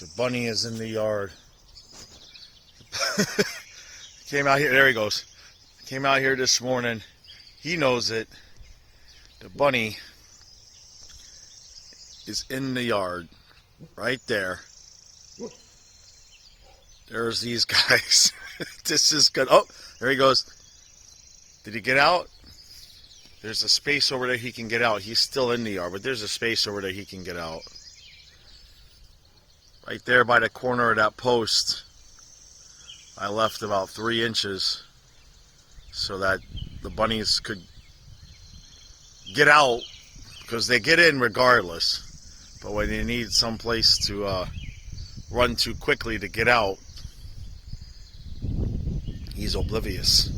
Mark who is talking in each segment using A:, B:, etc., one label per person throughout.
A: The bunny is in the yard. Came out here. There he goes. Came out here this morning. He knows it. The bunny is in the yard. Right there. There's these guys. This is good. Oh, there he goes. Did he get out? There's a space over there he can get out. He's still in the yard, but there's a space over there he can get out. Right there by the corner of that post, I left about 3 inches so that the bunnies could get out, because they get in regardless. But when they need some place to run to quickly to get out, he's oblivious.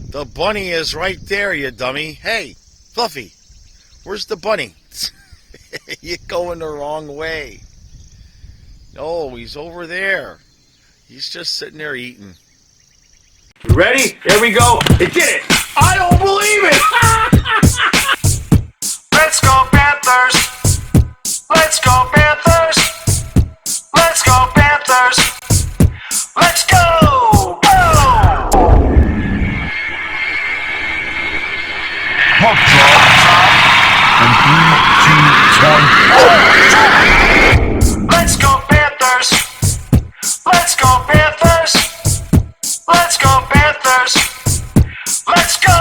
A: The bunny is right there, you dummy. Hey, Fluffy, where's the bunny? You're going the wrong way. No, he's over there. He's just sitting there eating.
B: You ready? Here we go. It did it. I don't believe it.
C: Let's go Panthers. Let's go Panthers. Let's go Panthers. Let's go. Go.
D: Puck drop. And 3, 2, 1.
C: Let's go Panthers. Let's go Panthers. Let's go Panthers. Let's go.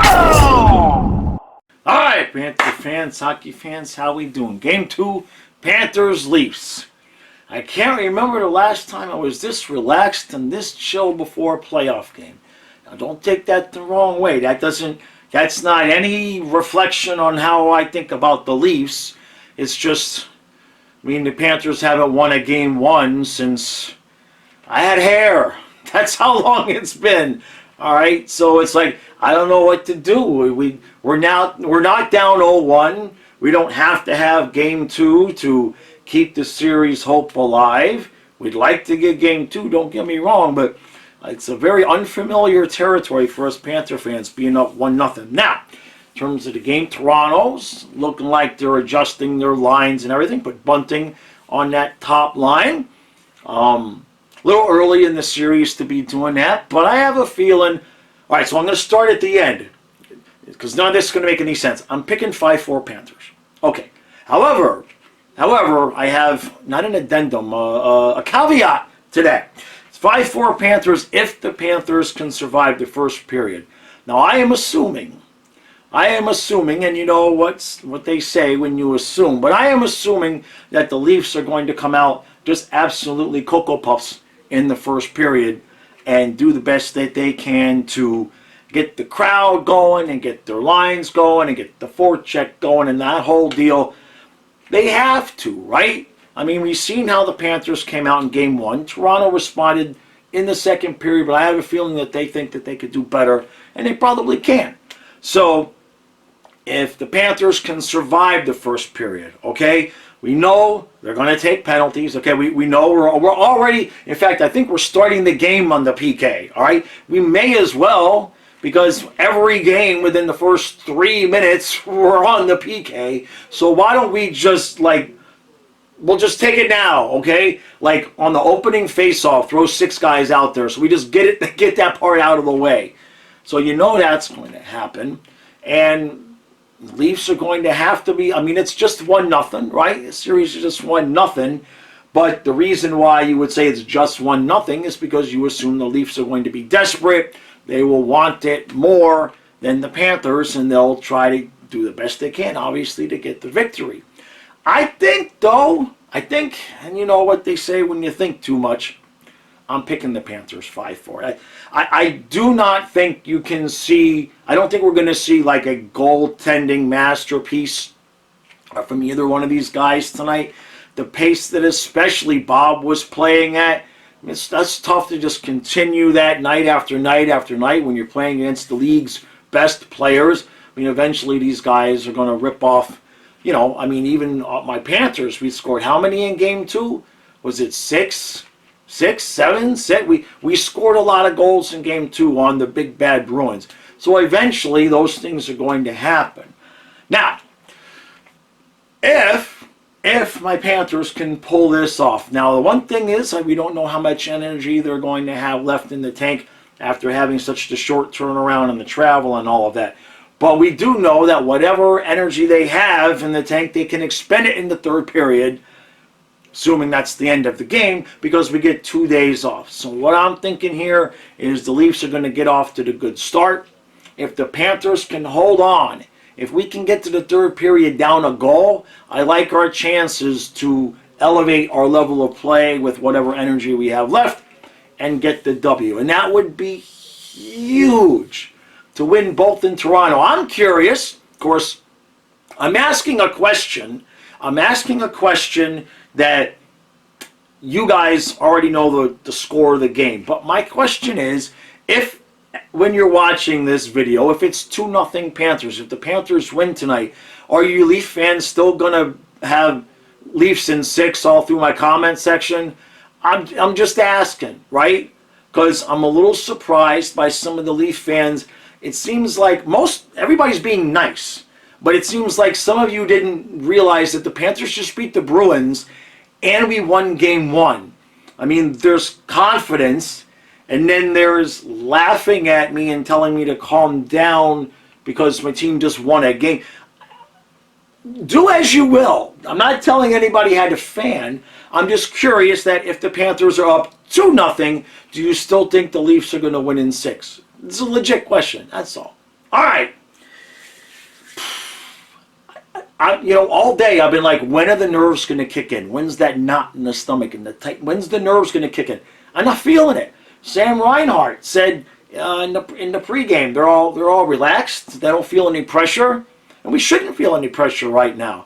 C: Go.
B: All right, Panther fans, hockey fans, how we doing? Game 2, Panthers Leafs. I can't remember the last time I was this relaxed and this chill before a playoff game. Now, don't take that the wrong way. That's not any reflection on how I think about the Leafs. It's just, the Panthers haven't won a game 1 since I had hair. That's how long it's been. All right, so it's like I don't know what to do. We're not down 0-1. We don't have to have game 2 to keep the series hope alive. We'd like to get game 2. Don't get me wrong, but it's a very unfamiliar territory for us Panther fans, being up 1-0. Now, in terms of the game, Toronto's looking like they're adjusting their lines and everything, but Bunting on that top line. A little early in the series to be doing that, but I have a feeling. All right, so I'm going to start at the end because none of this is going to make any sense. I'm picking 5-4 Panthers. Okay. However, I have not an addendum, a caveat today. It's 5-4 Panthers if the Panthers can survive the first period. Now, I am assuming, and you know what they say when you assume, but I am assuming that the Leafs are going to come out just absolutely Cocoa Puffs in the first period and do the best that they can to get the crowd going and get their lines going and get the forecheck going and that whole deal. They have to, right? We've seen how the Panthers came out in game 1. Toronto responded in the second period, but I have a feeling that they think that they could do better, and they probably can. So if the Panthers can survive the first period, okay, we know they're going to take penalties. Okay, we know we're already, in fact, I think we're starting the game on the PK, all right? We may as well, because every game within the first 3 minutes, we're on the PK. So why don't we just, we'll just take it now, okay? Like, on the opening face-off, throw 6 guys out there. So we just get that part out of the way. So you know that's going to happen. And the Leafs are going to have to be, it's just 1-0, right? The series is just 1-0. But the reason why you would say it's just 1-0 is because you assume the Leafs are going to be desperate. They will want it more than the Panthers, and they'll try to do the best they can, obviously, to get the victory. I think, and you know what they say when you think too much, I'm picking the Panthers 5-4. I do not think you can see, I don't think we're going to see like a goaltending masterpiece from either one of these guys tonight. The pace that especially Bob was playing at, that's tough to just continue that night after night after night when you're playing against the league's best players. Eventually these guys are going to rip off, even my Panthers, we scored how many in game 2? Was it 6? 6, 7, 6. We scored a lot of goals in game 2 on the big bad Bruins. So eventually those things are going to happen. Now, if if my Panthers can pull this off. Now, the one thing is we don't know how much energy they're going to have left in the tank after having such a short turnaround and the travel and all of that. But we do know that whatever energy they have in the tank, they can expend it in the third period, assuming that's the end of the game, because we get 2 days off. So what I'm thinking here is the Leafs are going to get off to the good start. If the Panthers can hold on, if we can get to the third period down a goal, I like our chances to elevate our level of play with whatever energy we have left and get the W. And that would be huge to win both in Toronto. I'm curious, of course, I'm asking a question that you guys already know the score of the game. But my question is, if when you're watching this video, if it's 2-0 Panthers, if the Panthers win tonight, are you Leaf fans still going to have Leafs in 6 all through my comment section? I'm just asking, right? Because I'm a little surprised by some of the Leaf fans. It seems like everybody's being nice, but it seems like some of you didn't realize that the Panthers just beat the Bruins and we won game 1. I mean, there's confidence, and then there's laughing at me and telling me to calm down because my team just won a game. Do as you will. I'm not telling anybody how to fan. I'm just curious that if the Panthers are up 2-0, do you still think the Leafs are going to win in 6? It's a legit question. That's all. All right. All day I've been like, when are the nerves going to kick in? When's that knot in the stomach and when's the nerves going to kick in? I'm not feeling it. Sam Reinhart said in the pregame they're all relaxed. They don't feel any pressure, and we shouldn't feel any pressure right now.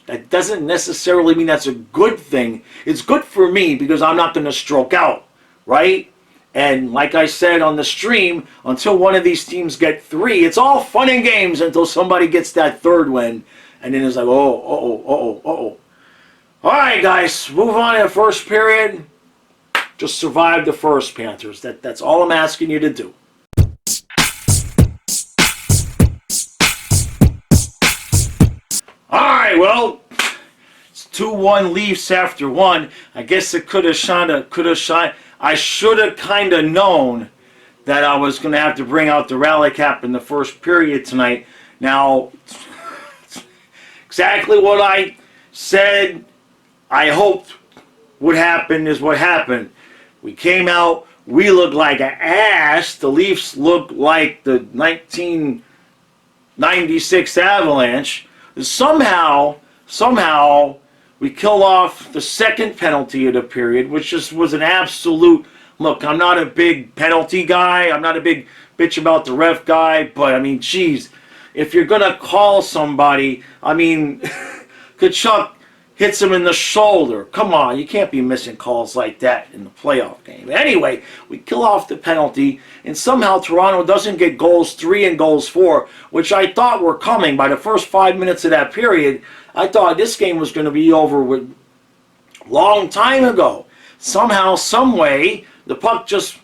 B: That doesn't necessarily mean that's a good thing. It's good for me because I'm not going to stroke out, right? And like I said on the stream, until one of these teams get 3, it's all fun and games until somebody gets that third win. And then it's like, oh. All right, guys, move on to the first period. Just survive the first, Panthers. That's all I'm asking you to do. All right, well, it's 2-1 Leafs after 1. I guess it could have shined. I should have kind of known that I was going to have to bring out the rally cap in the first period tonight. Now, exactly what I said I hoped would happen is what happened. We came out, we looked like an ass. The Leafs looked like the 1996 Avalanche. Somehow, we killed off the second penalty of the period, which just was an absolute... Look, I'm not a big penalty guy. I'm not a big bitch about the ref guy. But, I mean, geez, if you're going to call somebody, I mean, Kachuk hits him in the shoulder. Come on, you can't be missing calls like that in the playoff game. Anyway, we kill off the penalty, and somehow Toronto doesn't get goals 3 and goals 4, which I thought were coming by the first 5 minutes of that period. I thought this game was going to be over with long time ago. Somehow, some way, the puck just...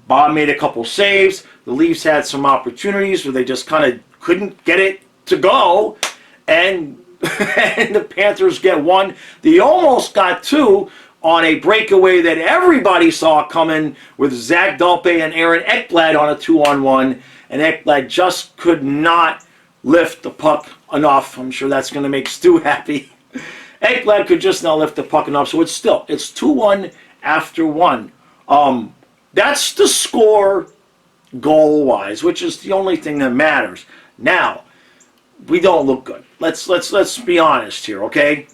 B: Bob made a couple saves. The Leafs had some opportunities where they just kind of couldn't get it to go. And the Panthers get 1. They almost got 2 on a breakaway that everybody saw coming with Zach Dalpe and Aaron Ekblad on a 2-on-1. And Ekblad just could not lift the puck enough. I'm sure that's going to make Stu happy. Ekblad could just not lift the puck enough. So it's 2-1 after 1. That's the score goal-wise, which is the only thing that matters. Now, we don't look good. Let's be honest here, okay?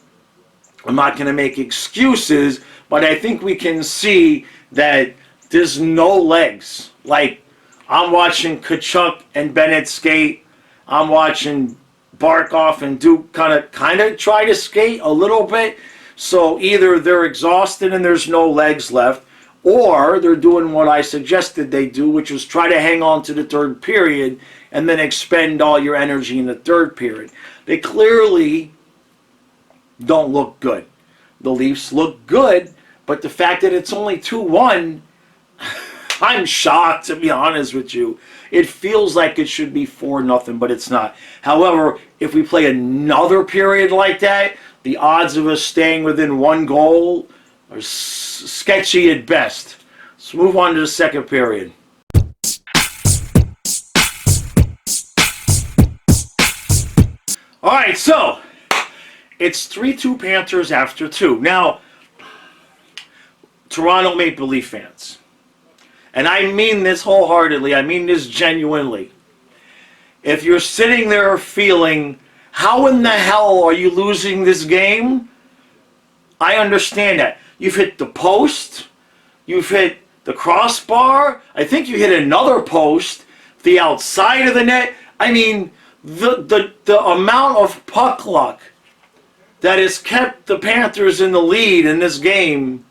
B: I'm not going to make excuses, but I think we can see that there's no legs. Like, I'm watching Kachuk and Bennett skate. I'm watching Barkov and Duke kind of try to skate a little bit. So either they're exhausted and there's no legs left, or they're doing what I suggested they do, which was try to hang on to the third period and then expend all your energy in the third period. They clearly don't look good. The Leafs look good, but the fact that it's only 2-1, I'm shocked, to be honest with you. It feels like it should be 4-0, but it's not. However, if we play another period like that, the odds of us staying within one goal are sketchy at best. Let's move on to the second period. All right, so it's 3-2 Panthers after 2. Now, Toronto Maple Leaf fans, and I mean this wholeheartedly, I mean this genuinely. If you're sitting there feeling, how in the hell are you losing this game? I understand that. You've hit the post, you've hit the crossbar, I think you hit another post, the outside of the net. I mean, the amount of puck luck that has kept the Panthers in the lead in this game,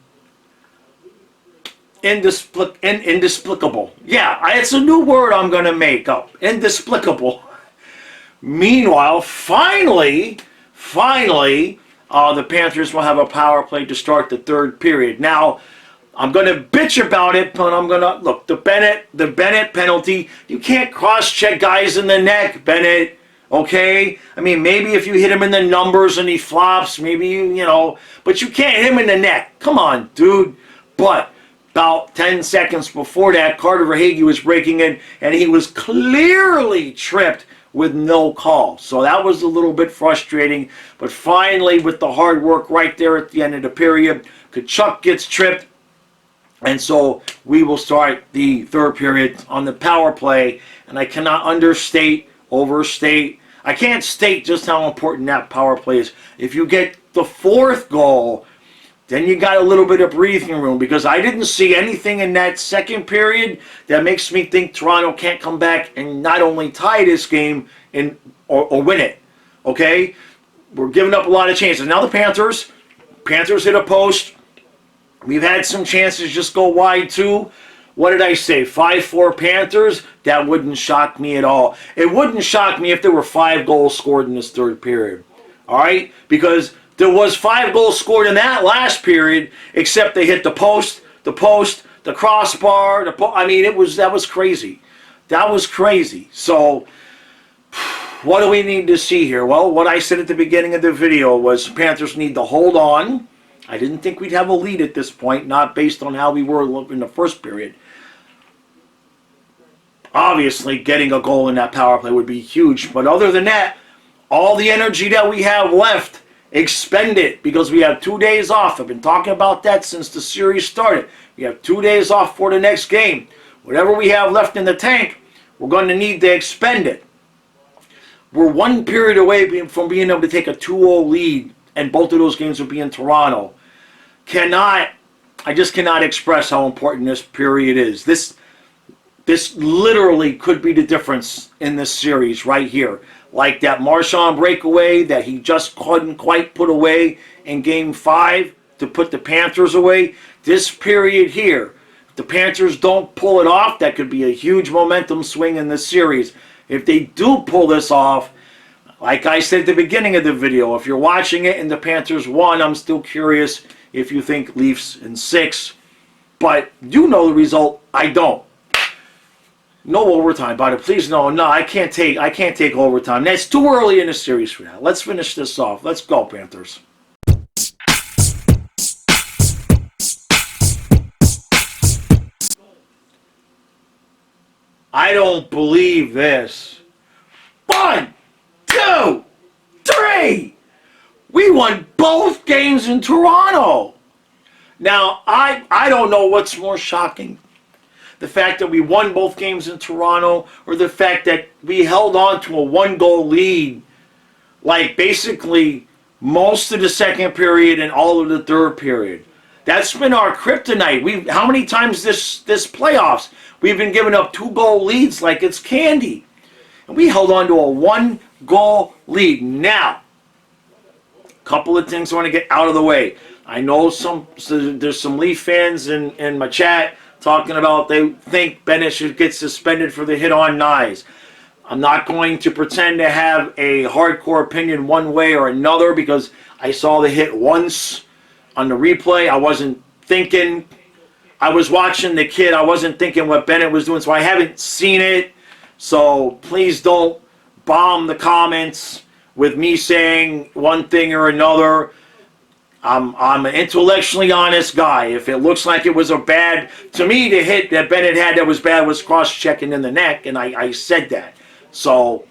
B: inexplicable. Yeah, it's a new word I'm going to make up. Inexplicable. Meanwhile, finally, the Panthers will have a power play to start the third period. Now, I'm going to bitch about it, but I'm going to, look, the Bennett penalty, you can't cross-check guys in the neck, Bennett, okay? I mean, maybe if you hit him in the numbers and he flops, maybe you know, but you can't hit him in the neck. Come on, dude. But about 10 seconds before that, Carter Verhaeghe was breaking in, and he was clearly tripped with no call. So that was a little bit frustrating. But finally, with the hard work right there at the end of the period, Tkachuk gets tripped. And so we will start the third period on the power play. And I cannot overstate. I can't state just how important that power play is. If you get the fourth goal, then you got a little bit of breathing room, because I didn't see anything in that second period that makes me think Toronto can't come back and not only tie this game or win it. Okay? We're giving up a lot of chances. Now the Panthers hit a post. We've had some chances just go wide too. What did I say? 5-4 Panthers? That wouldn't shock me at all. It wouldn't shock me if there were 5 goals scored in this third period. All right? Because there was 5 goals scored in that last period, except they hit the post, the crossbar. I mean, that was crazy. That was crazy. So, what do we need to see here? Well, what I said at the beginning of the video was Panthers need to hold on. I didn't think we'd have a lead at this point, not based on how we were in the first period. Obviously, getting a goal in that power play would be huge. But other than that, all the energy that we have left, expend it, because we have 2 days off. I've been talking about that since the series started. We have 2 days off for the next game. Whatever we have left in the tank, we're going to need to expend it. We're one period away from being able to take a 2-0 lead, and both of those games will be in Toronto. I just cannot express how important this period is. This literally could be the difference in this series right here. Like that Marchand breakaway that he just couldn't quite put away in Game 5 to put the Panthers away. This period here, if the Panthers don't pull it off, that could be a huge momentum swing in this series. If they do pull this off, like I said at the beginning of the video, if you're watching it and the Panthers won, I'm still curious if you think Leafs in 6. But you know the result. I don't. No overtime, buddy. Please, no. I can't take overtime. That's too early in the series for that. Let's finish this off. Let's go, Panthers. I don't believe this. 1, 2, 3. We won both games in Toronto. Now, I don't know what's more shocking. The fact that we won both games in Toronto, or the fact that we held on to a 1-goal lead, like basically most of the second period and all of the third period. That's been our kryptonite. How many times this playoffs we've been giving up 2-goal leads like it's candy, and we held on to a 1-goal lead. Now, a couple of things I want to get out of the way. I know there's some Leaf fans in my chat talking about they think Bennett should get suspended for the hit on Nyes. I'm not going to pretend to have a hardcore opinion one way or another, because I saw the hit once on the replay. I wasn't thinking. I was watching the kid. I wasn't thinking what Bennett was doing, so I haven't seen it. So please don't bomb the comments with me saying one thing or another. I'm an intellectually honest guy. If it looks like it was a bad, to me, the hit that Bennett had that was bad was cross-checking in the neck, and I said that. So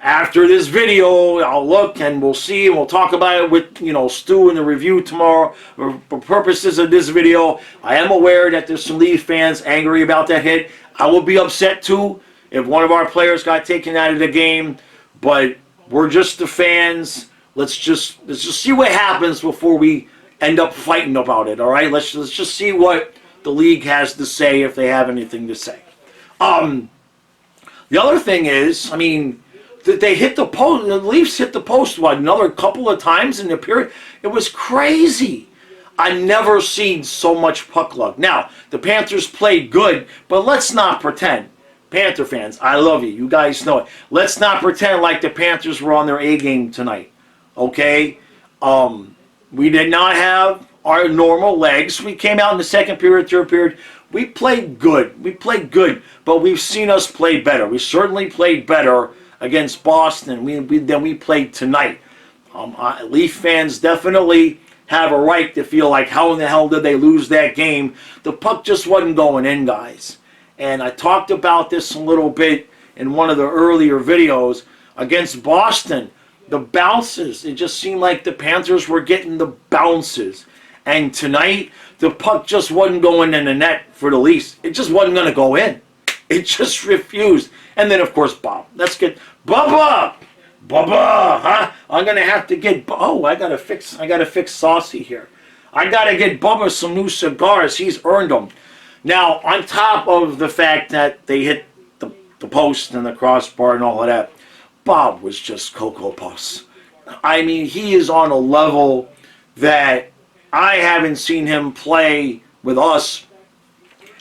B: after this video, I'll look and we'll see, and we'll talk about it with, Stu in the review tomorrow. For purposes of this video, I am aware that there's some Leaf fans angry about that hit. I will be upset too if one of our players got taken out of the game, but we're just the fans. Let's just see what happens before we end up fighting about it. All right, let's just see what the league has to say, if they have anything to say. The other thing is, I mean, that they hit the post. The Leafs hit the post another couple of times in the period. It was crazy. I never seen so much puck luck. Now the Panthers played good, but let's not pretend. Panther fans, I love you. You guys know it. Let's not pretend like the Panthers were on their A game tonight. Okay, we did not have our normal legs. We came out in the second period, third period. We played good. We played good, but we've seen us play better. We certainly played better against Boston than we played tonight. Leaf fans definitely have a right to feel like, how in the hell did they lose that game? The puck just wasn't going in, guys. And I talked about this a little bit in one of the earlier videos. Against Boston, the bounces, it just seemed like the Panthers were getting the bounces. And tonight, the puck just wasn't going in the net for the Leafs. It just wasn't going to go in. It just refused. And then, of course, Bob. Let's get Bubba, huh? I'm going to have to get, I got to fix Saucy here. I got to get Bubba some new cigars. He's earned them. Now, on top of the fact that they hit the post and the crossbar and all of that, Bob was just Cocoa Puffs. I mean, he is on a level that I haven't seen him play with us.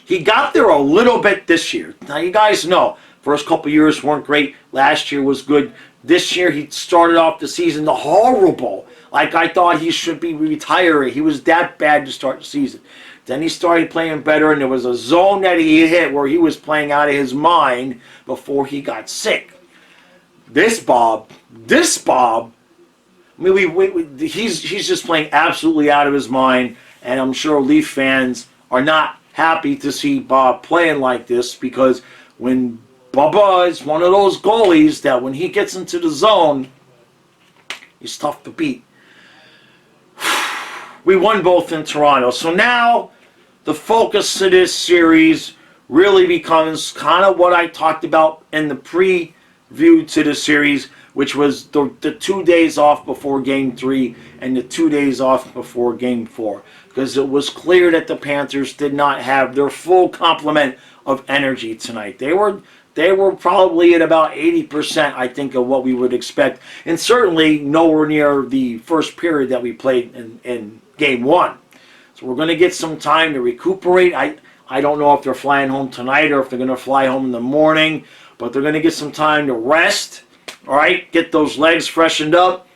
B: He got there a little bit this year. Now, you guys know, first couple years weren't great. Last year was good. This year, he started off the season horrible. Like, I thought he should be retiring. He was that bad to start the season. Then he started playing better, and there was a zone that he hit where he was playing out of his mind before he got sick. This Bob, I mean, he's just playing absolutely out of his mind, and I'm sure Leaf fans are not happy to see Bob playing like this, because when Bubba is one of those goalies that when he gets into the zone, he's tough to beat. We won both in Toronto, so now the focus of this series really becomes kind of what I talked about in the preview to the series, which was the 2 days off before Game 3 and the 2 days off before Game 4. Because it was clear that the Panthers did not have their full complement of energy tonight. They were probably at about 80%, I think, of what we would expect. And certainly nowhere near the first period that we played in Game 1. So we're going to get some time to recuperate. I don't know if they're flying home tonight or if they're going to fly home in the morning. But they're going to get some time to rest, all right, get those legs freshened up.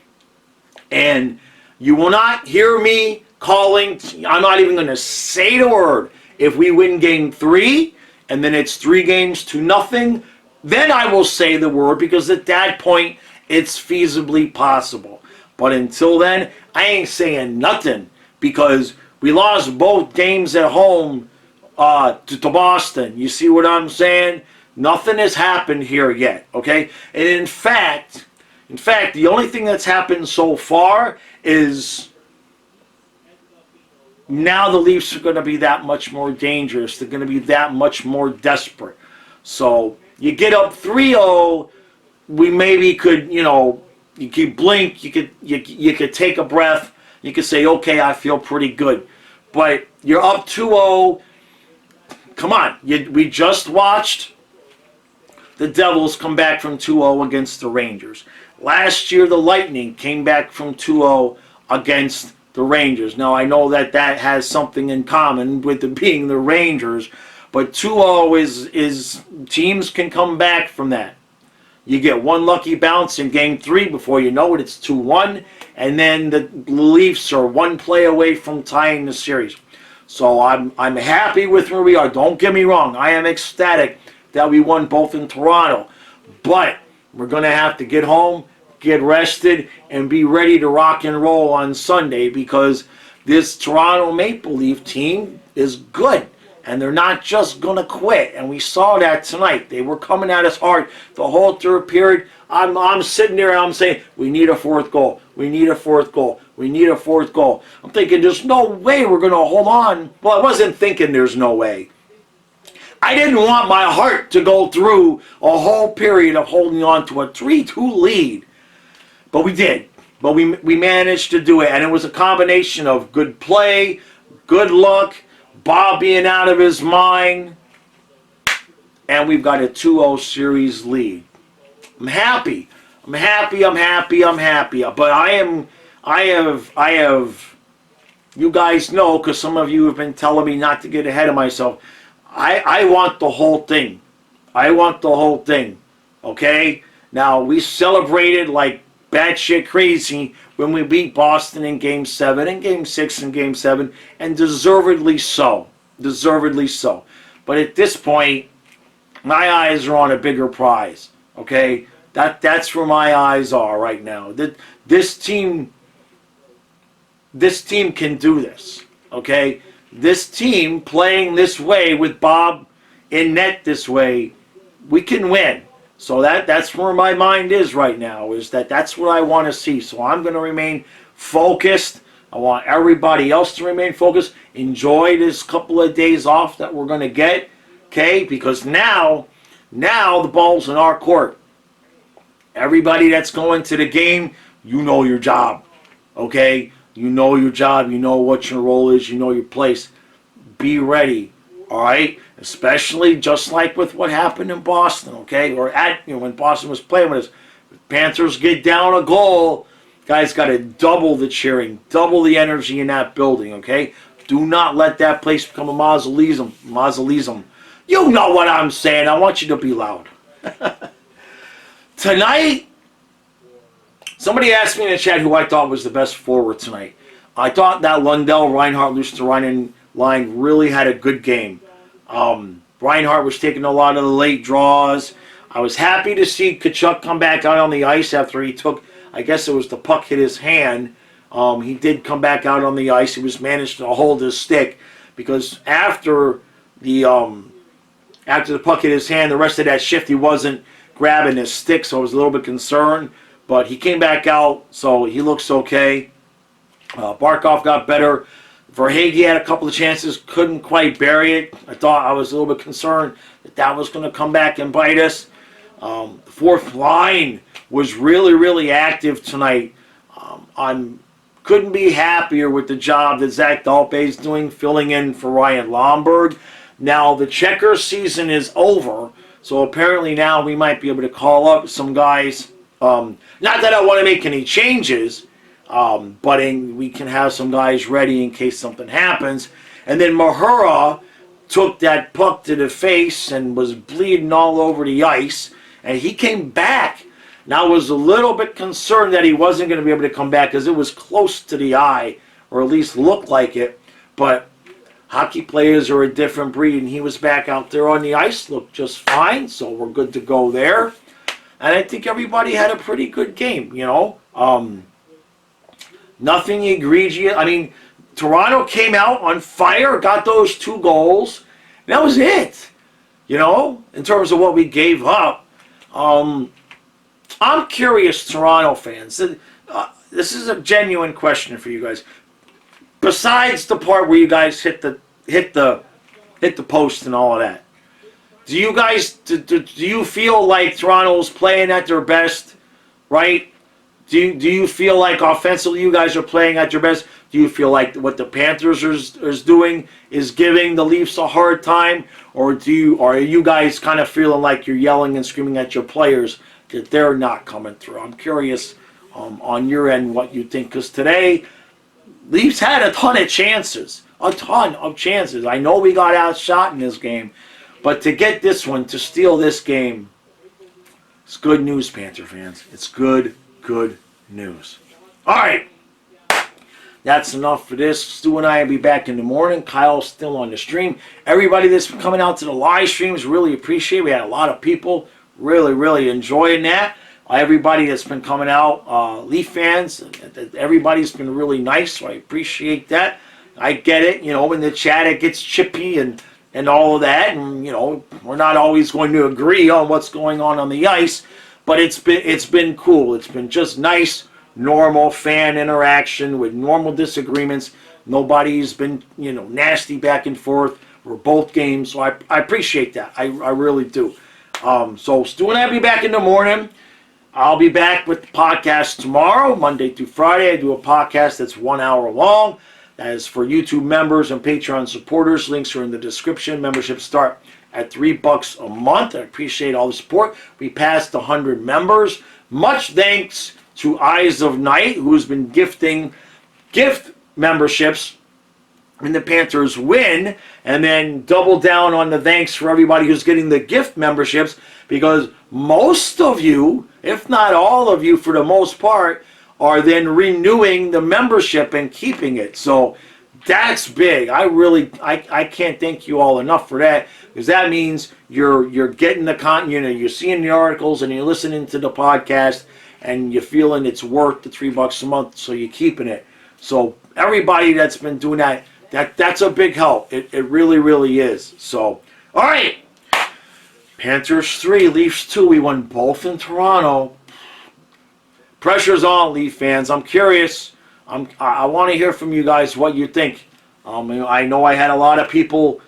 B: And you will not hear me calling, I'm not even going to say the word. If we win Game 3, and then it's 3-0, then I will say the word, because at that point, it's feasibly possible. But until then, I ain't saying nothing, because we lost both games at home to Boston. You see what I'm saying? Nothing has happened here yet, okay? And in fact, the only thing that's happened so far is now the Leafs are going to be that much more dangerous. They're going to be that much more desperate. So you get up 3-0, we maybe could, you could blink, you could take a breath, you could say, okay, I feel pretty good. But you're up 2-0. Come on, we just watched the Devils come back from 2-0 against the Rangers. Last year, the Lightning came back from 2-0 against the Rangers. Now, I know that has something in common with it being the Rangers, but 2-0 is teams can come back from that. You get one lucky bounce in Game 3. Before you know it, it's 2-1, and then the Leafs are one play away from tying the series. So I'm happy with where we are. Don't get me wrong. I am ecstatic that we won both in Toronto. But we're going to have to get home, get rested, and be ready to rock and roll on Sunday, because this Toronto Maple Leaf team is good. And they're not just going to quit. And we saw that tonight. They were coming at us hard the whole third period. I'm sitting there and I'm saying, we need a fourth goal. We need a fourth goal. We need a fourth goal. I'm thinking, there's no way we're going to hold on. Well, I wasn't thinking there's no way. I didn't want my heart to go through a whole period of holding on to a 3-2 lead. But we did. But we managed to do it. And it was a combination of good play, good luck, Bob being out of his mind, and we've got a 2-0 series lead. I'm happy. I'm happy. But I have, you guys know, because some of you have been telling me not to get ahead of myself. I want the whole thing. I want the whole thing. Okay? Now, we celebrated like batshit crazy when we beat Boston in Game 7 and Game 6 and Game 7, and deservedly so. Deservedly so. But at this point, my eyes are on a bigger prize. Okay? That's where my eyes are right now. This team can do this. Okay? This team playing this way with Bob in net this way, we can win. So that's where my mind is right now, is that's what I want to see. So I'm going to remain focused. I want everybody else to remain focused. Enjoy this couple of days off that we're going to get, okay? Because now the ball's in our court. Everybody that's going to the game, you know your job, okay? You know your job. You know what your role is. You know your place. Be ready, all right? Especially just like with what happened in Boston, okay? Or when Boston was playing with us. If Panthers get down a goal, guys got to double the cheering, double the energy in that building, okay? Do not let that place become a mausoleum. You know what I'm saying. I want you to be loud. Tonight, somebody asked me in the chat who I thought was the best forward tonight. I thought that Lundell, Reinhart, Luosterainen line really had a good game. Reinhart was taking a lot of the late draws. I was happy to see Tkachuk come back out on the ice after he took, I guess it was the puck hit his hand. He did come back out on the ice. He was managed to hold his stick, because after the puck hit his hand, the rest of that shift he wasn't grabbing his stick, so I was a little bit concerned. But he came back out, so he looks okay. Barkov got better. Verhaeghe had a couple of chances, couldn't quite bury it. I was a little bit concerned that was going to come back and bite us. The fourth line was really, really active tonight. Couldn't be happier with the job that Zach Dalpe is doing, filling in for Ryan Lomberg. Now, the checker season is over, so apparently now we might be able to call up some guys. Not that I want to make any changes, but we can have some guys ready in case something happens. And then Mahura took that puck to the face and was bleeding all over the ice, and he came back. Now, I was a little bit concerned that he wasn't going to be able to come back because it was close to the eye, or at least looked like it. But hockey players are a different breed, and he was back out there on the ice, looked just fine, so we're good to go there. And I think everybody had a pretty good game, you know. Nothing egregious. I mean, Toronto came out on fire, got those 2 goals, and that was it, you know, in terms of what we gave up. I'm curious, Toronto fans. This is a genuine question for you guys. Besides the part where you guys hit the post and all of that, do you guys do you feel like Toronto's playing at their best, right? Do you feel like offensively you guys are playing at your best? Do you feel like what the Panthers is doing is giving the Leafs a hard time, or are you guys kind of feeling like you're yelling and screaming at your players that they're not coming through? I'm curious on your end what you think, because today Leafs had a ton of chances. I know we got outshot in this game, but to get this one, to steal this game, it's good news, Panther fans. It's good news. All right. That's enough for this. Stu and I will be back in the morning. Kyle's still on the stream. Everybody that's coming out to the live streams, really appreciate it. We had a lot of people really, really enjoying that. everybody that's been coming out, Leaf fans, everybody's been really nice, so I appreciate that. I get it, in the chat it gets chippy and all of that, and we're not always going to agree on what's going on the ice, but it's been cool. It's been just nice, normal fan interaction with normal disagreements. Nobody's been nasty back and forth. We're both games, so I appreciate that. I really do. So Stu and I'll be back in the morning. I'll be back with the podcast tomorrow, Monday through Friday. I do a podcast that's 1 hour long. That is for YouTube members and Patreon supporters. Links are in the description. Memberships start at $3 a month. I appreciate all the support. We passed 100 members. Much thanks to Eyes of Night, who's been gifting gift memberships when the Panthers win, and then double down on the thanks for everybody who's getting the gift memberships, because most of you, if not all of you for the most part, are then renewing the membership and keeping it. So that's big. I can't thank you all enough for that, because that means you're getting the content, you're seeing the articles and you're listening to the podcast and you're feeling it's worth the $3 a month, so you're keeping it. So everybody that's been doing that's a big help. It really, really is. So, all right. Panthers 3, Leafs 2. We won both in Toronto. Pressure's on, Leaf fans. I'm curious. I want to hear from you guys what you think. I know I had a lot of people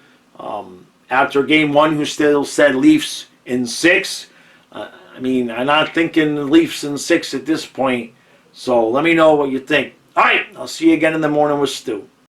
B: after Game 1 who still said Leafs in 6. I'm not thinking Leafs in 6 at this point. So let me know what you think. All right, I'll see you again in the morning with Stu.